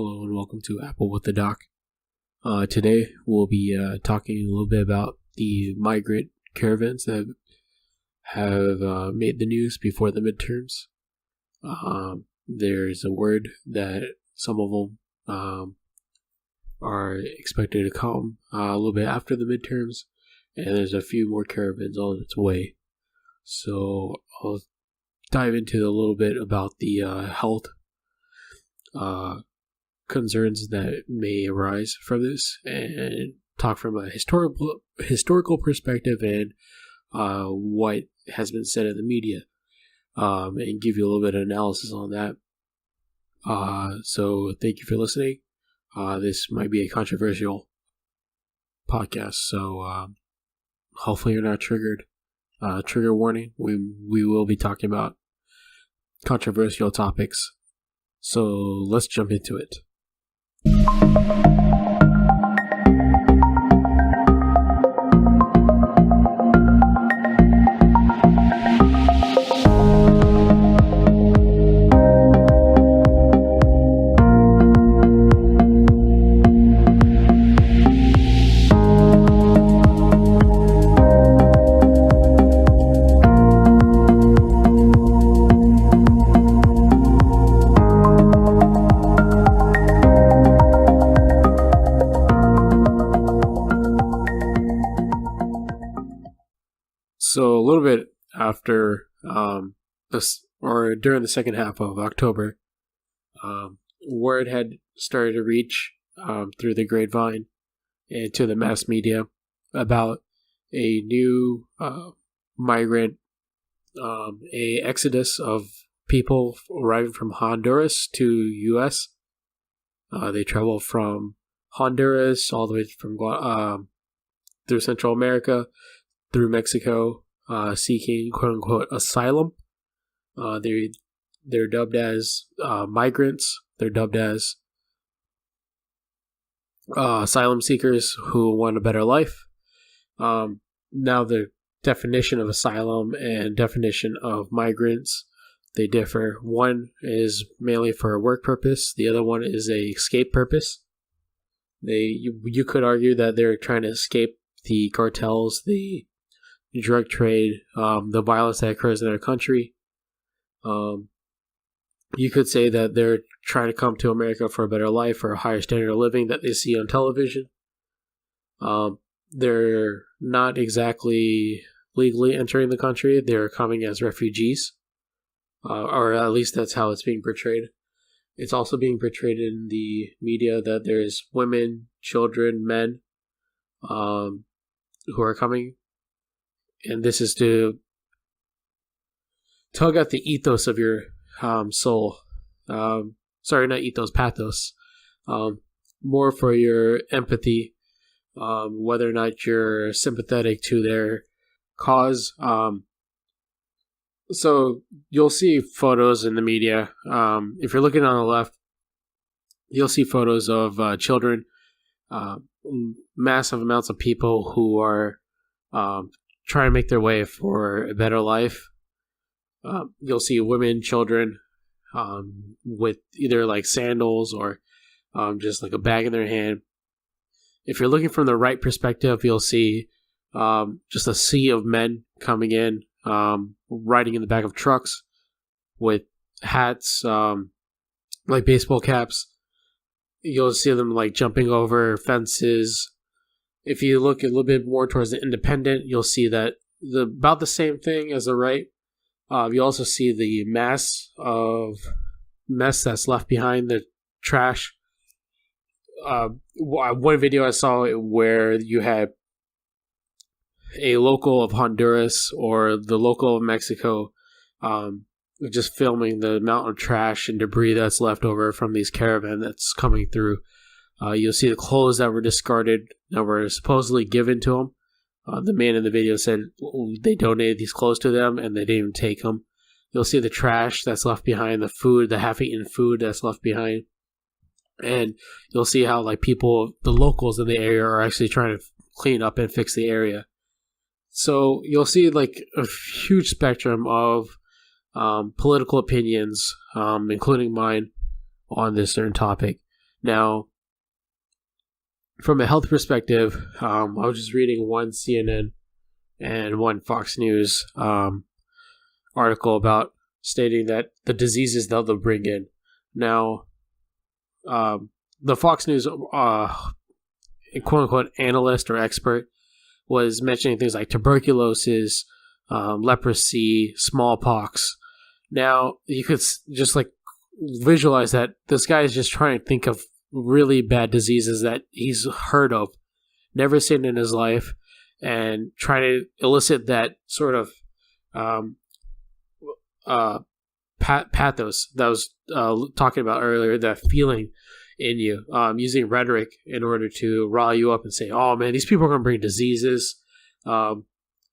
Hello and welcome to Apple with the Doc. Today we'll be talking a little bit about the migrant caravans that have made the news before the midterms. There's a word that some of them are expected to come a little bit after the midterms, and there's a few more caravans on its way. So I'll dive into a little bit about the health concerns that may arise from this, and talk from a historical perspective and what has been said in the media, and give you a little bit of analysis on that. So thank you for listening. This might be a controversial podcast, so hopefully you're not triggered. Trigger warning, we will be talking about controversial topics. So let's jump into it. So a little bit after this, or during the second half of October, word had started to reach through the grapevine and to the mass media about a new migrant, a exodus of people arriving from Honduras to U.S. They travel from Honduras all the way from through Central America, through Mexico, seeking quote-unquote asylum. They're dubbed as migrants. They're dubbed as asylum seekers who want a better life. Now the definition of asylum and definition of migrants, they differ. One is mainly for a work purpose. The other one is a escape purpose. You could argue that they're trying to escape the cartels, the drug trade, the violence that occurs in their country. You could say that they're trying to come to America for a better life or a higher standard of living that they see on television. They're not exactly legally entering the country. They're coming as refugees, or at least that's how it's being portrayed. It's also being portrayed in the media that there's women, children, men who are coming. And this is to tug at the ethos of your soul. Sorry, not ethos, pathos. More for your empathy, whether or not you're sympathetic to their cause. So you'll see photos in the media. If you're looking on the left, you'll see photos of children, massive amounts of people who are trying to make their way for a better life. You'll see women, children, with either like sandals or just like a bag in their hand. If you're looking from the right perspective, you'll see just a sea of men coming in, riding in the back of trucks with hats, like baseball caps. You'll see them like jumping over fences. If you look a little bit more towards the independent, you'll see that about the same thing as the right. You also see the mess that's left behind, the trash. One video I saw where you had a local of Honduras or the local of Mexico just filming the amount of trash and debris that's left over from these caravan that's coming through. You'll see the clothes that were discarded that were supposedly given to them. The man in the video said they donated these clothes to them and they didn't even take them. You'll see the trash that's left behind, the food, the half-eaten food that's left behind. And you'll see how like people, the locals in the area are actually trying to clean up and fix the area. So you'll see like a huge spectrum of political opinions, including mine, on this certain topic. Now, from a health perspective, I was just reading one CNN and one Fox News article about stating that the diseases that they'll bring in. Now, the Fox News quote-unquote analyst or expert was mentioning things like tuberculosis, leprosy, smallpox. Now, you could just like visualize that this guy is just trying to think of really bad diseases that he's heard of, never seen in his life, and trying to elicit that sort of pathos that I was talking about earlier, that feeling in you, using rhetoric in order to rile you up and say, oh man, these people are going to bring diseases. Try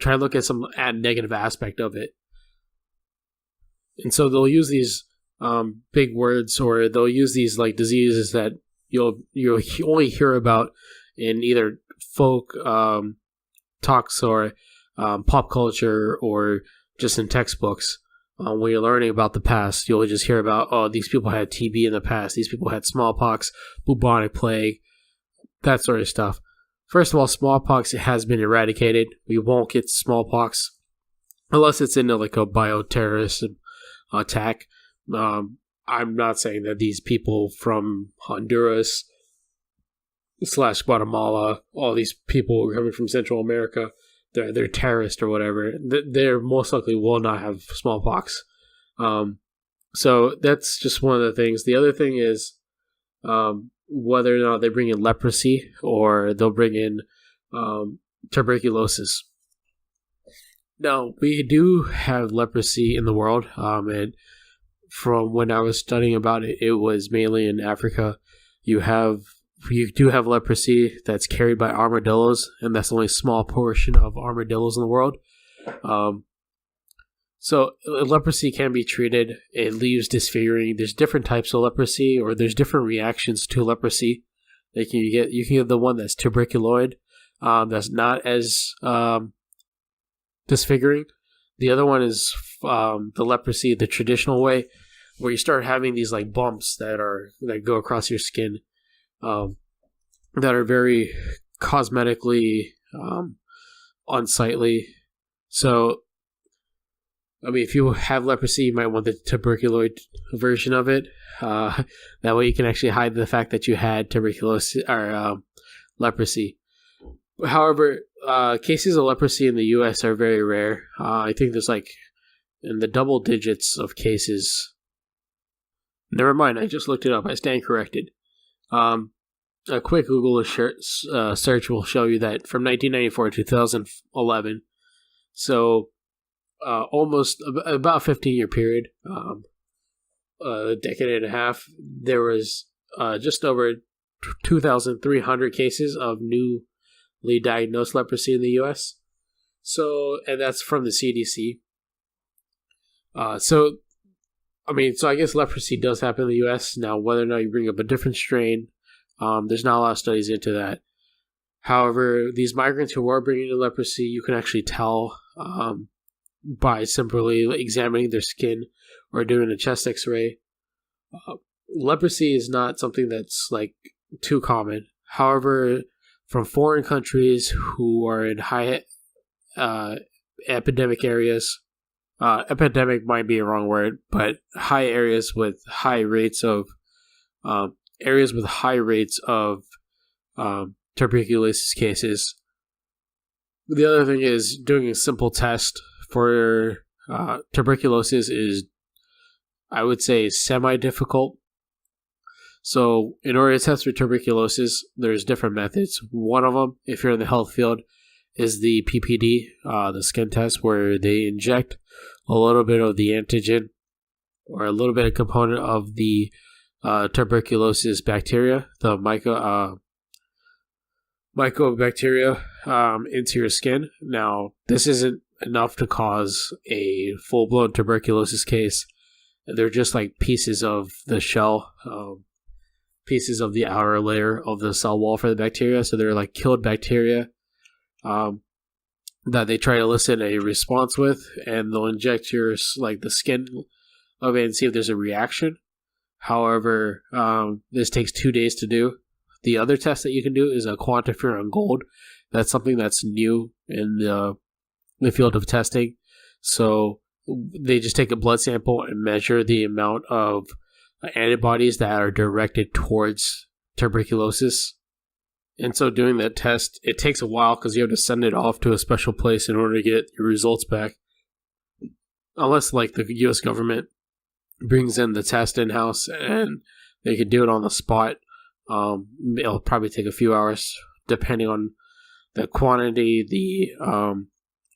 to look at some negative aspect of it. And so they'll use these big words, or they'll use these like diseases that you'll only hear about in either folk talks or pop culture, or just in textbooks. When you're learning about the past, you'll just hear about, oh, these people had TB in the past, these people had smallpox, bubonic plague, that sort of stuff. First of all, smallpox has been eradicated. We won't get smallpox unless it's in like a bioterrorist attack. I'm not saying that these people from Honduras / Guatemala, all these people coming from Central America, they're terrorists or whatever. They most likely will not have smallpox. So that's just one of the things. The other thing is whether or not they bring in leprosy or they'll bring in tuberculosis. Now, we do have leprosy in the world, and from when I was studying about it, it was mainly in Africa. You do have leprosy that's carried by armadillos, and that's only a small portion of armadillos in the world. So leprosy can be treated. It leaves disfiguring. There's different types of leprosy, or there's different reactions to leprosy. You can get the one that's tuberculoid, that's not as disfiguring. The other one is the leprosy, the traditional way, where you start having these like bumps that go across your skin, that are very cosmetically unsightly. So, I mean, if you have leprosy, you might want the tuberculoid version of it. That way you can actually hide the fact that you had tuberculosis or leprosy. However, cases of leprosy in the U.S. are very rare. I think there's like in the double digits of cases. Never mind, I just looked it up. I stand corrected. A quick Google search will show you that from 1994 to 2011, so almost about a 15-year period, a decade and a half, there was just over 2,300 cases of newly diagnosed leprosy in the U.S. So, and that's from the CDC. So I guess leprosy does happen in the U.S. Now, whether or not you bring up a different strain, there's not a lot of studies into that. However, these migrants who are bringing in leprosy, you can actually tell by simply examining their skin or doing a chest x-ray. Leprosy is not something that's like too common. However, from foreign countries who are in high epidemic areas, epidemic might be a wrong word, but high areas with high rates of tuberculosis cases. The other thing is doing a simple test for tuberculosis is, I would say, semi-difficult. So in order to test for tuberculosis, there's different methods. One of them, if you're in the health field, is the PPD, the skin test, where they inject a little bit of the antigen or a little bit of component of the tuberculosis bacteria, the mycobacteria, into your skin. Now, this isn't enough to cause a full-blown tuberculosis case. They're just like pieces of the shell, pieces of the outer layer of the cell wall for the bacteria. So they're like killed bacteria that they try to elicit a response with, and they'll inject the skin of it and see if there's a reaction. However, this takes 2 days to do. The other test that you can do is a quantiferon gold. That's something that's new in the field of testing. So they just take a blood sample and measure the amount of antibodies that are directed towards tuberculosis. And so doing that test, it takes a while because you have to send it off to a special place in order to get your results back. Unless like the US government brings in the test in-house and they can do it on the spot. It'll probably take a few hours depending on the quantity, the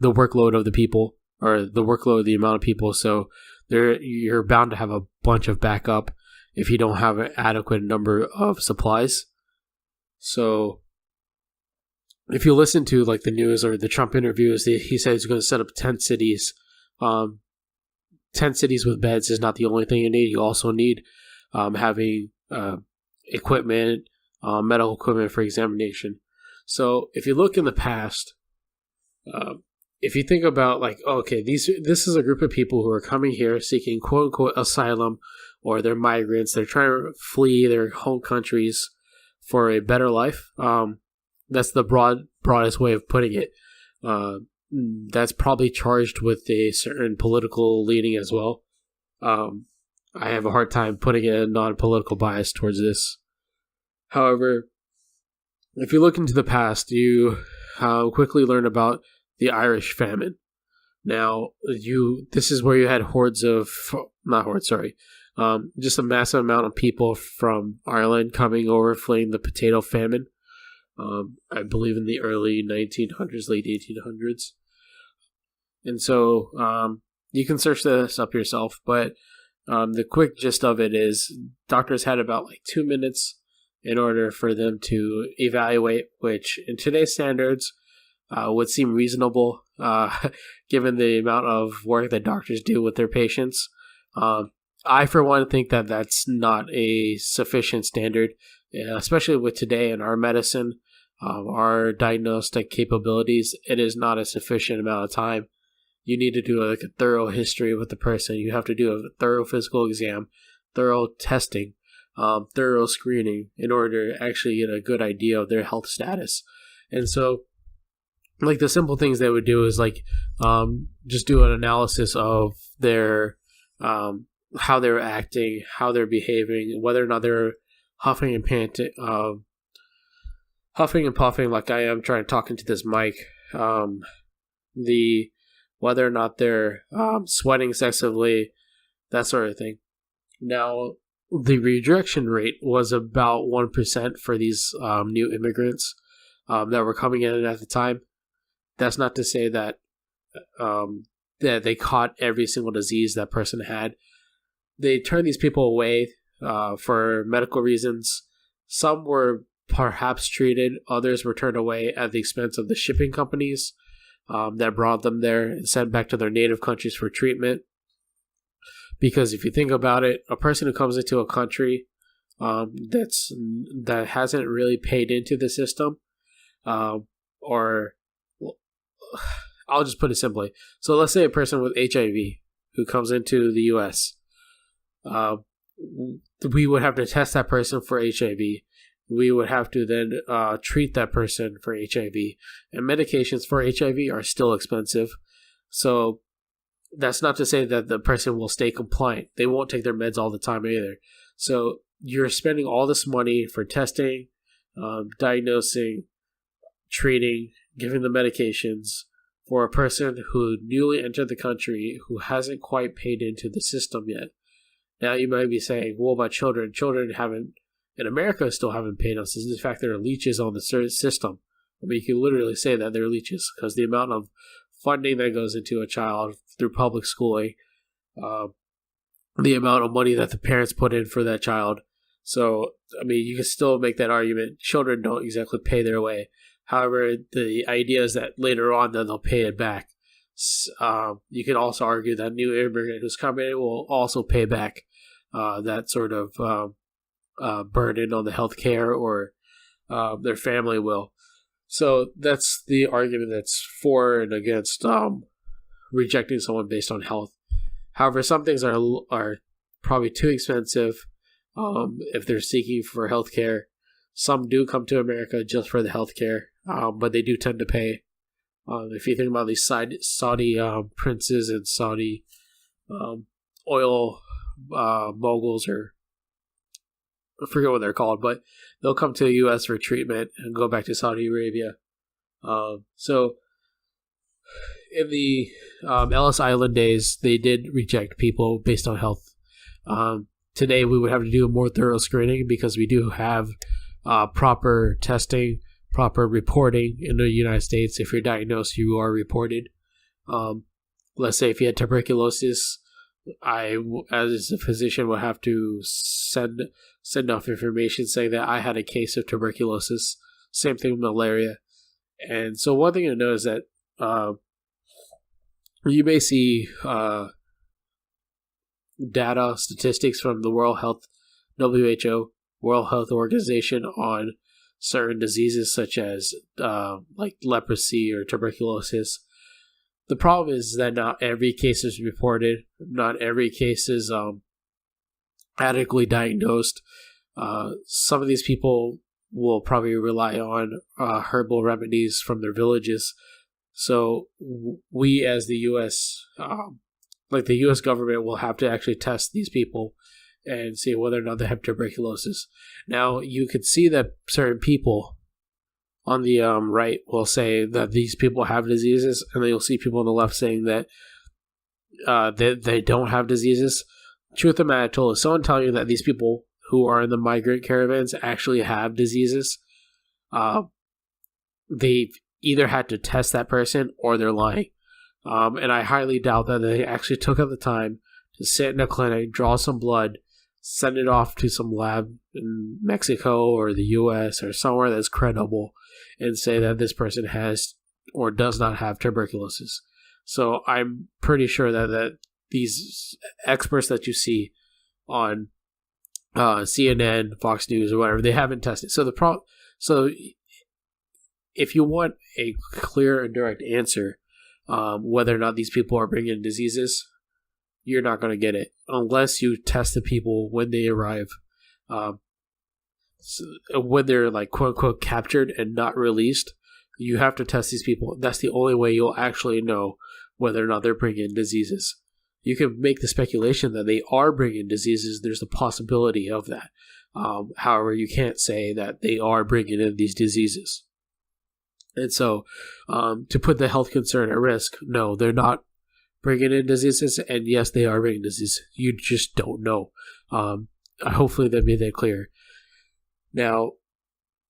workload of the people, or the workload of the amount of people. So you're bound to have a bunch of backup if you don't have an adequate number of supplies. So if you listen to like the news or the Trump interviews, he said he's going to set up 10 cities. 10 cities with beds is not the only thing you need. You also need having equipment, medical equipment for examination. So if you look in the past, if you think about like, okay, this is a group of people who are coming here seeking quote unquote asylum, or they're migrants, they're trying to flee their home countries for a better life. That's the broadest way of putting it. That's probably charged with a certain political leaning as well. I have a hard time putting a non-political bias towards this. However, if you look into the past, you quickly learn about the Irish famine. Now, this is where you had just a massive amount of people from Ireland coming over, fleeing the potato famine. I believe in the early 1900s, late 1800s. And so you can search this up yourself, but the quick gist of it is doctors had about like 2 minutes in order for them to evaluate, which in today's standards would seem reasonable given the amount of work that doctors do with their patients. I, for one, think that that's not a sufficient standard, especially with today in our medicine, our diagnostic capabilities. It is not a sufficient amount of time. You need to do like a thorough history with the person. You have to do a thorough physical exam, thorough testing, thorough screening in order to actually get a good idea of their health status. And so, like the simple things they would do is like just do an analysis of their how they're acting, how they're behaving, whether or not they're huffing and panting, huffing and puffing like I am trying to talk into this mic. Whether or not they're sweating excessively, that sort of thing. Now, the rejection rate was about 1% for these new immigrants that were coming in at the time. That's not to say that that they caught every single disease that person had. They turned these people away for medical reasons. Some were perhaps treated. Others were turned away at the expense of the shipping companies that brought them there and sent back to their native countries for treatment. Because if you think about it, a person who comes into a country that hasn't really paid into the system, or I'll just put it simply. So let's say a person with HIV who comes into the U.S., we would have to test that person for HIV. We would have to then treat that person for HIV. And medications for HIV are still expensive. So that's not to say that the person will stay compliant. They won't take their meds all the time either. So you're spending all this money for testing, diagnosing, treating, giving them medications for a person who newly entered the country who hasn't quite paid into the system yet. Now you might be saying, what about children? Children in America still haven't paid us. In fact, there are leeches on the system. I mean, you can literally say that they're leeches because the amount of funding that goes into a child through public schooling, the amount of money that the parents put in for that child. So, I mean, you can still make that argument. Children don't exactly pay their way. However, the idea is that later on, then they'll pay it back. You can also argue that new immigrant who's coming in will also pay back that sort of burden on the healthcare, or their family will. So that's the argument that's for and against rejecting someone based on health. However, some things are probably too expensive if they're seeking for healthcare. Some do come to America just for the healthcare, but they do tend to pay. If you think about these Saudi princes and Saudi oil moguls, or I forget what they're called, but they'll come to the U.S. for treatment and go back to Saudi Arabia. So in the Ellis Island days, they did reject people based on health. Today, we would have to do a more thorough screening because we do have proper testing, proper reporting in the United States. If you're diagnosed, you are reported. Let's say if you had tuberculosis, I, as a physician, would have to send off information saying that I had a case of tuberculosis. Same thing with malaria. And so one thing to know is that you may see data, statistics from the WHO, World Health Organization, on certain diseases such as like leprosy or tuberculosis. The problem is that not every case is reported. Not every case is adequately diagnosed. Some of these people will probably rely on herbal remedies from their villages. So we, as the U.S., like the U.S. government, will have to actually test these people and see whether or not they have tuberculosis. Now, you could see that certain people on the right will say that these people have diseases, and then you'll see people on the left saying that they don't have diseases. Truth of the matter told, is someone telling you that these people who are in the migrant caravans actually have diseases, they've either had to test that person or they're lying. And I highly doubt that they actually took up the time to sit in a clinic, draw some blood, send it off to some lab in Mexico or the US or somewhere that's credible, and say that this person has or does not have tuberculosis. So I'm pretty sure that these experts that you see on CNN, Fox News, or whatever, they haven't tested. So if you want a clear and direct answer, whether or not these people are bringing diseases, you're not going to get it unless you test the people when they arrive. So when they're like quote unquote captured and not released, you have to test these people. That's the only way you'll actually know whether or not they're bringing diseases. You can make the speculation that they are bringing diseases. There's a possibility of that. However, you can't say that they are bringing in these diseases. And so, to put the health concern at risk, no, they're not bringing in diseases, and yes, they are bringing diseases. You just don't know. Hopefully that made that clear. Now,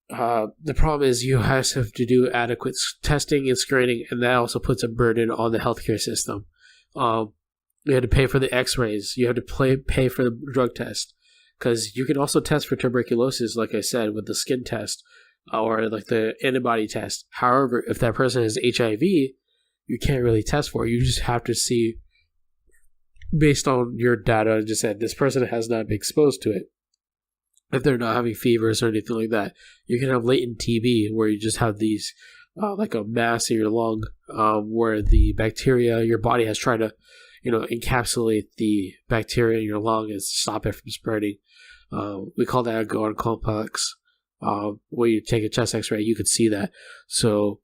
the problem is you have to do adequate testing and screening, and that also puts a burden on the healthcare system. You had to pay for the x-rays. You had to pay for the drug test, because you can also test for tuberculosis, like I said, with the skin test or like the antibody test. However, if that person has HIV, you can't really test for it. You just have to see, based on your data, just said this person has not been exposed to it. If they're not having fevers or anything like that, you can have latent TB, where you just have these like a mass in your lung, where the bacteria, your body has tried to, encapsulate the bacteria in your lung and stop it from spreading. We call that a Gowan complex. Where you take a chest X-ray, you could see that. So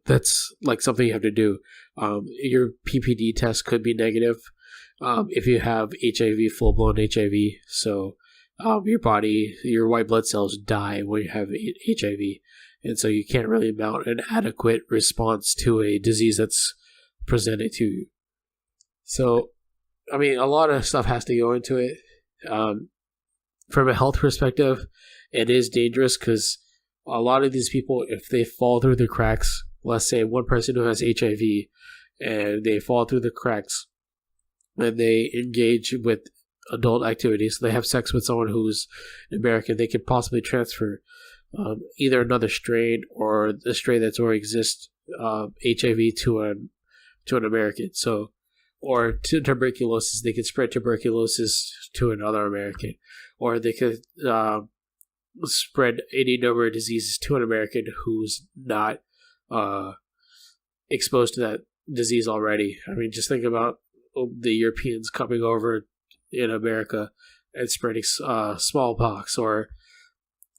that's like something you have to do. Your PPD test could be negative if you have HIV, full-blown HIV. So your white blood cells die when you have HIV, and so you can't really mount an adequate response to a disease that's presented to you. So, I mean, a lot of stuff has to go into it. From a health perspective, it is dangerous because a lot of these people, if they fall through the cracks, let's say one person who has HIV and they fall through the cracks and they engage with adult activities, they have sex with someone who's American, they could possibly transfer either another strain or the strain that's already exists, HIV to an American. So, or to tuberculosis, they could spread tuberculosis to another American, or they could spread any number of diseases to an American who's not exposed to that disease already. I mean, just think about the Europeans coming over in America and spreading smallpox, or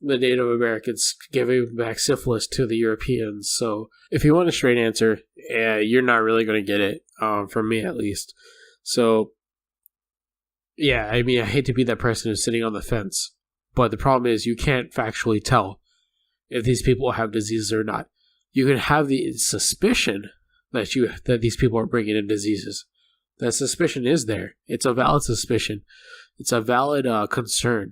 the Native Americans giving back syphilis to the Europeans. So if you want a straight answer, you're not really going to get it, from me at least. So, yeah, I mean, I hate to be that person who's sitting on the fence, but the problem is you can't factually tell if these people have diseases or not. You can have the suspicion that these people are bringing in diseases. That suspicion is there. It's a valid suspicion. It's a valid concern.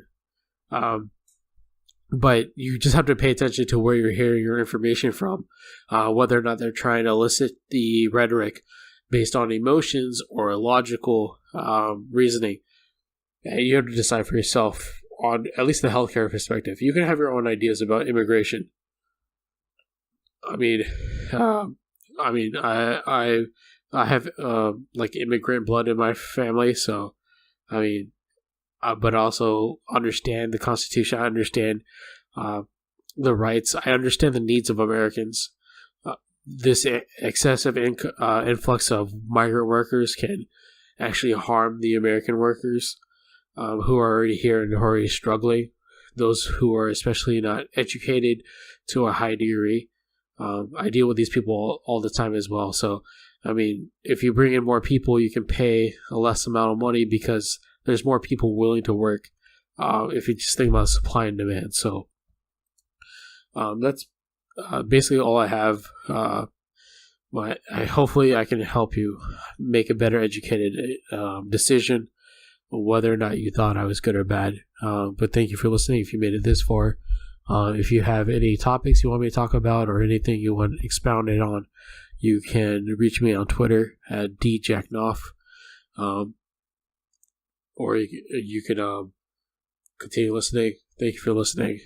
But you just have to pay attention to where you're hearing your information from, whether or not they're trying to elicit the rhetoric based on emotions or logical reasoning. And you have to decide for yourself on at least the healthcare perspective. You can have your own ideas about immigration. I have like immigrant blood in my family, so I mean, but also understand the Constitution. I understand the rights. I understand the needs of Americans. This excessive influx of migrant workers can actually harm the American workers who are already here and already struggling. Those who are especially not educated to a high degree. I deal with these people all the time as well. So, I mean, if you bring in more people, you can pay a less amount of money because there's more people willing to work. If you just think about supply and demand. So, that's basically all I have. Hopefully I can help you make a better educated decision whether or not you thought I was good or bad. But thank you for listening if you made it this far. If you have any topics you want me to talk about or anything you want expounded on, you can reach me on Twitter at djacknoff. Or you can continue listening. Thank you for listening.